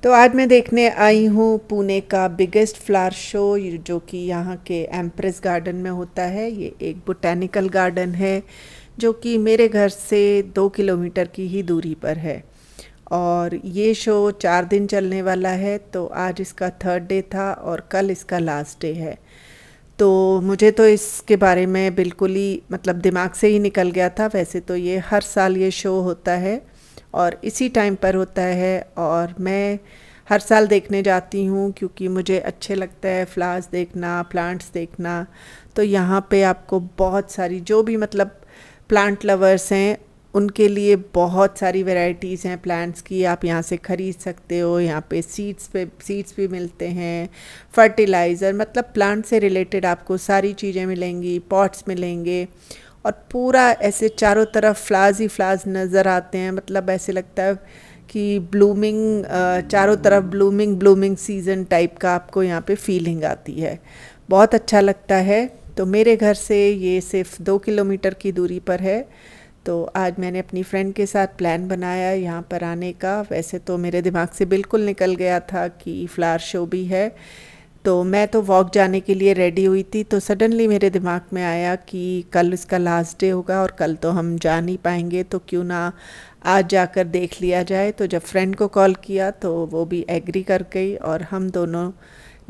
तो आज मैं देखने आई हूँ पुणे का बिगेस्ट फ्लावर शो, जो कि यहाँ के एम्प्रेस गार्डन में होता है। ये एक बोटेनिकल गार्डन है जो कि मेरे घर से 2 किलोमीटर की ही दूरी पर है। और ये शो 4 दिन चलने वाला है, तो आज इसका थर्ड डे था और कल इसका लास्ट डे है। तो मुझे तो इसके बारे में बिल्कुल ही मतलब दिमाग से ही निकल गया था। वैसे तो ये हर साल ये शो होता है और इसी टाइम पर होता है, और मैं हर साल देखने जाती हूँ क्योंकि मुझे अच्छे लगता है फ्लावर्स देखना, प्लांट्स देखना। तो यहाँ पे आपको बहुत सारी जो भी मतलब प्लांट लवर्स हैं उनके लिए बहुत सारी वैरायटीज़ हैं प्लांट्स की, आप यहाँ से ख़रीद सकते हो। यहाँ पे सीड्स भी मिलते हैं, फर्टिलाइज़र, मतलब प्लांट से रिलेटेड आपको सारी चीज़ें मिलेंगी, पॉट्स मिलेंगे। और पूरा ऐसे चारों तरफ फ्लावर्स ही फ्लावर्स नज़र आते हैं, मतलब ऐसे लगता है कि ब्लूमिंग, चारों तरफ ब्लूमिंग ब्लूमिंग सीज़न टाइप का आपको यहाँ पे फीलिंग आती है। बहुत अच्छा लगता है। तो मेरे घर से ये सिर्फ 2 किलोमीटर की दूरी पर है। तो आज मैंने अपनी फ्रेंड के साथ प्लान बनाया यहाँ पर आने का। वैसे तो मेरे दिमाग से बिल्कुल निकल गया था कि फ्लावर शो भी है, तो मैं तो वॉक जाने के लिए रेडी हुई थी। तो सडनली मेरे दिमाग में आया कि कल इसका लास्ट डे होगा और कल तो हम जा नहीं पाएंगे, तो क्यों ना आज जाकर देख लिया जाए। तो जब फ्रेंड को कॉल किया तो वो भी एग्री कर गई और हम दोनों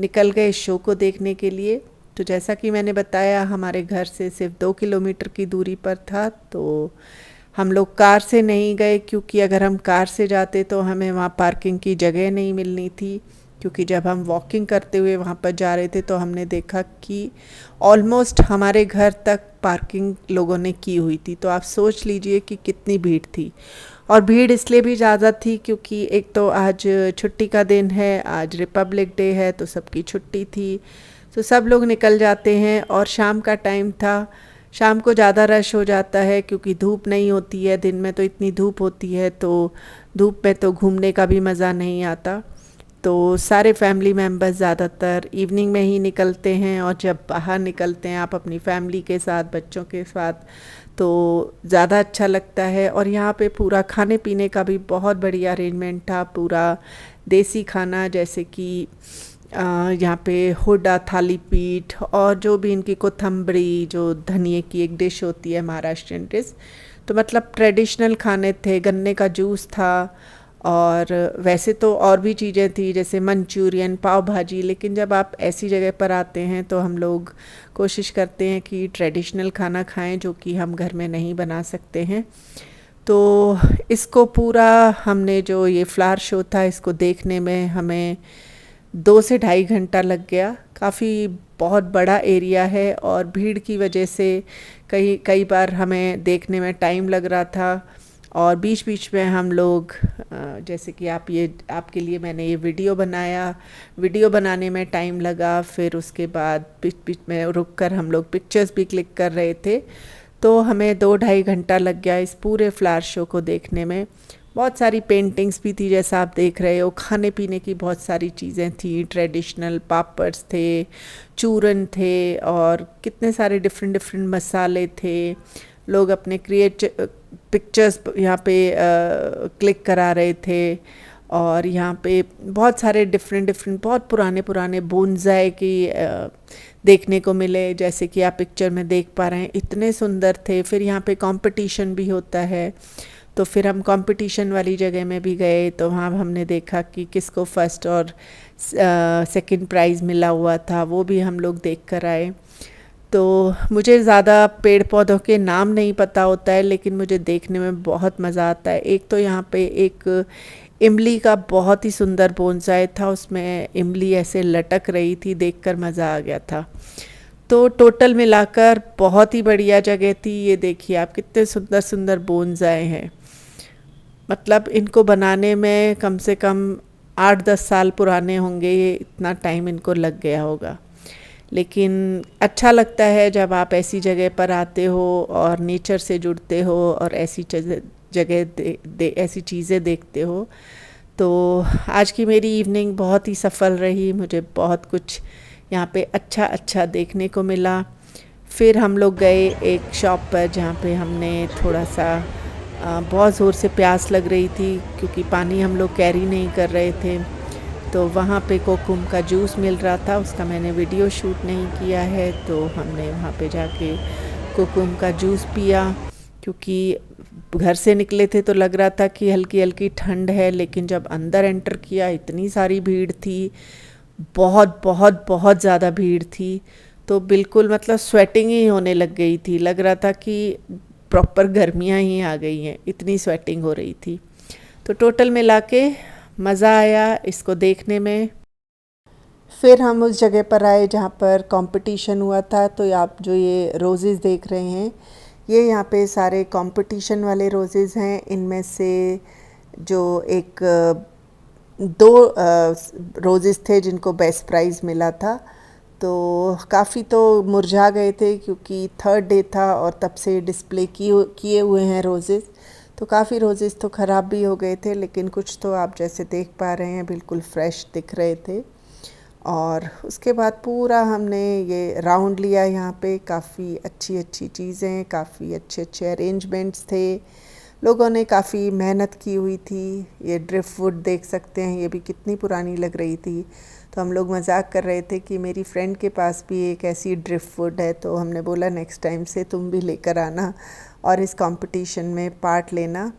निकल गए शो को देखने के लिए। तो जैसा कि मैंने बताया, हमारे घर से सिर्फ 2 किलोमीटर की दूरी पर था। तो हम लोग कार से नहीं गए क्योंकि अगर हम कार से जाते तो हमें वहाँ पार्किंग की जगह नहीं मिलनी थी। क्योंकि जब हम वॉकिंग करते हुए वहाँ पर जा रहे थे तो हमने देखा कि ऑलमोस्ट हमारे घर तक पार्किंग लोगों ने की हुई थी। तो आप सोच लीजिए कि कितनी भीड़ थी। और भीड़ इसलिए भी ज़्यादा थी क्योंकि एक तो आज छुट्टी का दिन है, आज रिपब्लिक डे है, तो सबकी छुट्टी थी। तो सब लोग निकल जाते हैं और शाम का टाइम था। शाम को ज़्यादा रश हो जाता है क्योंकि धूप नहीं होती है, दिन में तो इतनी धूप होती है, तो धूप में तो घूमने का भी मज़ा नहीं आता। तो सारे फैमिली मेम्बर्स ज़्यादातर इवनिंग में ही निकलते हैं, और जब बाहर निकलते हैं आप अपनी फैमिली के साथ, बच्चों के साथ, तो ज़्यादा अच्छा लगता है। और यहाँ पे पूरा खाने पीने का भी बहुत बढ़िया अरेंजमेंट था। पूरा देसी खाना, जैसे कि यहाँ पे हुडा थाली पीठ, और जो भी इनकी कोथम्बरी, जो धनिए की एक डिश होती है, महाराष्ट्रियन डिश। तो मतलब ट्रेडिशनल खाने थे, गन्ने का जूस था। और वैसे तो और भी चीज़ें थी जैसे मंचूरियन, पाव भाजी, लेकिन जब आप ऐसी जगह पर आते हैं तो हम लोग कोशिश करते हैं कि ट्रेडिशनल खाना खाएं जो कि हम घर में नहीं बना सकते हैं। तो इसको पूरा हमने, जो ये फ्लावर शो था, इसको देखने में हमें 2 से ढाई घंटा लग गया। काफ़ी बहुत बड़ा एरिया है और भीड़ की वजह से कई कई बार हमें देखने में टाइम लग रहा था। और बीच बीच में हम लोग जैसे कि आपके लिए मैंने ये वीडियो बनाया, वीडियो बनाने में टाइम लगा। फिर उसके बाद बीच बीच में रुक कर हम लोग पिक्चर्स भी क्लिक कर रहे थे। तो हमें 2 ढाई घंटा लग गया इस पूरे फ्लावर शो को देखने में। बहुत सारी पेंटिंग्स भी थी जैसा आप देख रहे हो, खाने पीने की बहुत सारी चीज़ें थी, ट्रेडिशनल पापड्स थे, चूरन थे, और कितने सारे डिफरेंट डिफरेंट मसाले थे। लोग अपने पिक्चर्स यहाँ पे क्लिक करा रहे थे। और यहाँ पे बहुत सारे डिफरेंट डिफरेंट बहुत पुराने पुराने बोनसाई की देखने को मिले, जैसे कि आप पिक्चर में देख पा रहे हैं, इतने सुंदर थे। फिर यहाँ पे कंपटीशन भी होता है, तो फिर हम कंपटीशन वाली जगह में भी गए। तो वहाँ हमने देखा कि किसको फर्स्ट और सेकंड प्राइज़ मिला हुआ था, वो भी हम लोग देख कर आए। तो मुझे ज़्यादा पेड़ पौधों के नाम नहीं पता होता है, लेकिन मुझे देखने में बहुत मज़ा आता है। एक तो यहाँ पे एक इमली का बहुत ही सुंदर बोनसाई था, उसमें इमली ऐसे लटक रही थी, देखकर मज़ा आ गया था। तो टोटल मिलाकर बहुत ही बढ़िया जगह थी। ये देखिए आप, कितने सुंदर सुंदर बोनसाई हैं। मतलब इनको बनाने में कम से कम 8-10 साल पुराने होंगे, ये इतना टाइम इनको लग गया होगा। लेकिन अच्छा लगता है जब आप ऐसी जगह पर आते हो और नेचर से जुड़ते हो और ऐसी जगह ऐसी चीज़ें देखते हो। तो आज की मेरी इवनिंग बहुत ही सफल रही, मुझे बहुत कुछ यहाँ पे अच्छा अच्छा देखने को मिला। फिर हम लोग गए एक शॉप पर जहाँ पे हमने थोड़ा सा बहुत ज़ोर से प्यास लग रही थी क्योंकि पानी हम लोग कैरी नहीं कर रहे थे। तो वहाँ पे कोकुम का जूस मिल रहा था, उसका मैंने वीडियो शूट नहीं किया है। तो हमने वहाँ पे जाके कोकुम का जूस पिया, क्योंकि घर से निकले थे तो लग रहा था कि हल्की हल्की ठंड है, लेकिन जब अंदर एंटर किया इतनी सारी भीड़ थी, बहुत बहुत बहुत ज़्यादा भीड़ थी। तो बिल्कुल मतलब स्वेटिंग ही होने लग गई थी, लग रहा था कि प्रॉपर गर्मियाँ ही आ गई हैं, इतनी स्वेटिंग हो रही थी। तो टोटल मिला के मज़ा आया इसको देखने में। फिर हम उस जगह पर आए जहाँ पर कंपटीशन हुआ था। तो आप जो ये रोज़ेज़ देख रहे हैं, ये यहाँ पे सारे कंपटीशन वाले रोज़ेज़ हैं। इनमें से जो एक दो रोज़ेज़ थे जिनको बेस्ट प्राइज़ मिला था। तो काफ़ी तो मुरझा गए थे, क्योंकि थर्ड डे था और तब से डिस्प्ले किए हुए हैं रोज़ेज़। तो काफ़ी रोज़ेज़ तो ख़राब भी हो गए थे, लेकिन कुछ तो आप जैसे देख पा रहे हैं बिल्कुल फ्रेश दिख रहे थे। और उसके बाद पूरा हमने ये राउंड लिया यहाँ पे। काफ़ी अच्छी अच्छी चीज़ें, काफ़ी अच्छे अच्छे अरेंजमेंट्स थे, लोगों ने काफ़ी मेहनत की हुई थी। ये ड्रिफ्टवुड देख सकते हैं, ये भी कितनी पुरानी लग रही थी। तो हम लोग मजाक कर रहे थे कि मेरी फ्रेंड के पास भी एक ऐसी ड्रिफ्टवुड है, तो हमने बोला नेक्स्ट टाइम से तुम भी लेकर आना और इस कंपटीशन में पार्ट लेना।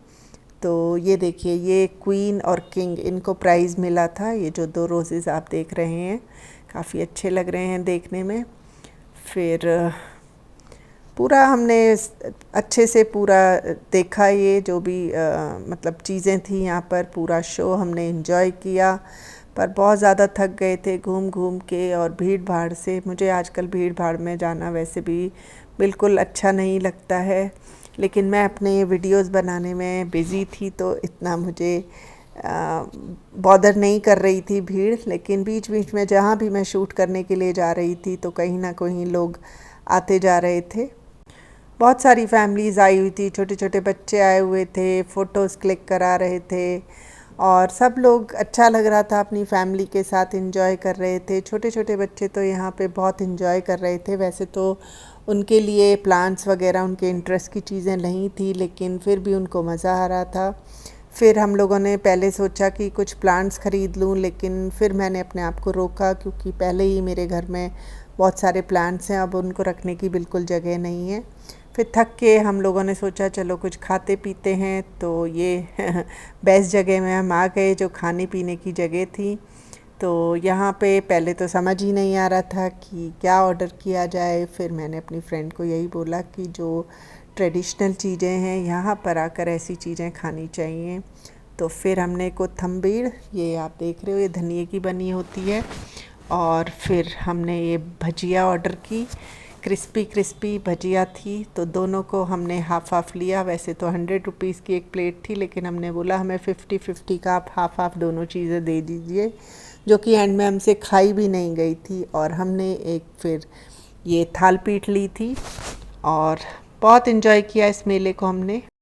तो ये देखिए, ये क्वीन और किंग, इनको प्राइज़ मिला था। ये जो दो रोज़ेज़ आप देख रहे हैं काफ़ी अच्छे लग रहे हैं देखने में। फिर पूरा हमने अच्छे से पूरा देखा, ये जो भी मतलब चीज़ें थी यहाँ पर, पूरा शो हमने एंजॉय किया। पर बहुत ज़्यादा थक गए थे घूम घूम के और भीड़ भाड़ से। मुझे आजकल भीड़ भाड़ में जाना वैसे भी बिल्कुल अच्छा नहीं लगता है, लेकिन मैं अपने वीडियोस बनाने में बिज़ी थी तो इतना मुझे बॉदर नहीं कर रही थी भीड़। लेकिन बीच बीच में जहाँ भी मैं शूट करने के लिए जा रही थी तो कहीं ना कहीं लोग आते जा रहे थे। बहुत सारी फैमिलीज़ आई हुई थी, छोटे छोटे बच्चे आए हुए थे, फ़ोटोज़ क्लिक करा रहे थे और सब लोग, अच्छा लग रहा था, अपनी फैमिली के साथ एंजॉय कर रहे थे। छोटे छोटे बच्चे तो यहाँ पे बहुत एंजॉय कर रहे थे। वैसे तो उनके लिए प्लांट्स वगैरह उनके इंटरेस्ट की चीज़ें नहीं थी, लेकिन फिर भी उनको मज़ा आ रहा था। फिर हम लोगों ने पहले सोचा कि कुछ प्लांट्स ख़रीद लूँ, लेकिन फिर मैंने अपने आप को रोका, क्योंकि पहले ही मेरे घर में बहुत सारे प्लांट्स हैं, अब उनको रखने की बिल्कुल जगह नहीं है। फिर थक के हम लोगों ने सोचा चलो कुछ खाते पीते हैं। तो ये बेस्ट जगह में हम आ गए, जो खाने पीने की जगह थी। तो यहाँ पे पहले तो समझ ही नहीं आ रहा था कि क्या ऑर्डर किया जाए। फिर मैंने अपनी फ्रेंड को यही बोला कि जो ट्रेडिशनल चीज़ें हैं यहाँ पर आकर ऐसी चीज़ें खानी चाहिए। तो फिर हमने कोथंबीर, ये आप देख रहे हो, ये धनिए की बनी होती है। और फिर हमने ये भजिया ऑर्डर की, क्रिस्पी क्रिस्पी भजिया थी। तो दोनों को हमने हाफ़ हाफ़ लिया। वैसे तो 100 रुपीज़ की एक प्लेट थी, लेकिन हमने बोला हमें 50-50 का आप हाफ़ हाफ़ दोनों चीज़ें दे दीजिए, जो कि एंड में हमसे खाई भी नहीं गई थी। और हमने एक फिर ये थाल पीठ ली थी और बहुत इन्जॉय किया इस मेले को हमने।